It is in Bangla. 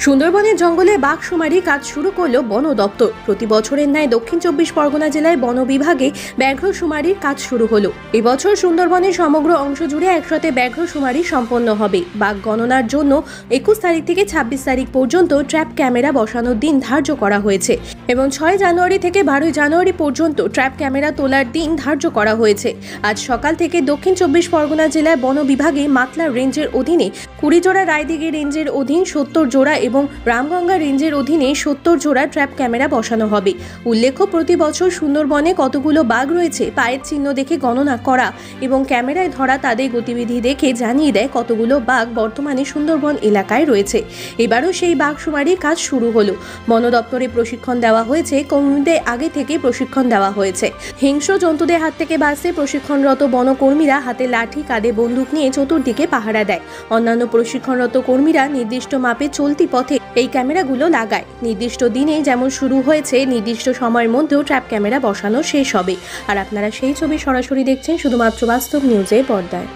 সুন্দরবনের জঙ্গলে বাঘশুমারি কাজ শুরু করলো বন দপ্তর। প্রতি বছরের ন্যায় দক্ষিণ 24 পরগনা জেলায় বন বিভাগে ব্যাঘ্রশুমারির কাজ শুরু হলো। এবছর সুন্দরবনের সমগ্র অংশ জুড়ে একসাথে ব্যাঘ্রশুমারি সম্পন্ন হবে। বাঘ গণনার জন্য 21 তারিখ থেকে 26 তারিখ পর্যন্ত ট্র্যাপ ক্যামেরা বসানোর দিন ধার্য করা হয়েছে এবং 6 জানুয়ারি থেকে 12 জানুয়ারি পর্যন্ত ট্র্যাপ ক্যামেরা তোলার দিন ধার্য করা হয়েছে। আজ সকাল থেকে দক্ষিণ 24 পরগনা জেলায় বন বিভাগে মাতলা রেঞ্জের অধীনে 20 জোড়া, রায়দিঘি রেঞ্জের অধীন 70 জোড়া এবং রামগঙ্গা রেঞ্জের অধীনে 70 জোড়া ট্র্যাপ ক্যামেরা বসানো হবে। উল্লেখ্য, প্রতি বছর সুন্দরবনে কতগুলো বাঘ রয়েছে পায়ের চিহ্ন দেখে গণনা করা এবং ক্যামেরায় ধরা তাদের গতিবিধি দেখে জানিয়ে দেয় কতগুলো বাঘ বর্তমানে সুন্দরবন এলাকায় রয়েছে। এবারও সেই বাঘশুমারির কাজ শুরু হলো। বন দপ্তরে প্রশিক্ষণ দেওয়া হয়েছে, কর্মীদের আগে থেকে প্রশিক্ষণ দেওয়া হয়েছে। হিংস্র জন্তুদের হাত থেকে বাঁচতে প্রশিক্ষণরত বনকর্মীরা হাতে লাঠি, কাঁধে বন্দুক নিয়ে চতুর্দিকে পাহারা দেয়। অন্যান্য প্রশিক্ষণরত কর্মীরা নির্দিষ্ট মাপে চলতি পথে এই ক্যামেরাগুলো লাগায়। নির্দিষ্ট দিনে যেমন শুরু হয়েছে, নির্দিষ্ট সময়ের মধ্যেও ট্র্যাপ ক্যামেরা বসানো শেষ হবে। আর আপনারা সেই ছবি সরাসরি দেখছেন শুধুমাত্র বাস্তব নিউজের পর্দায়।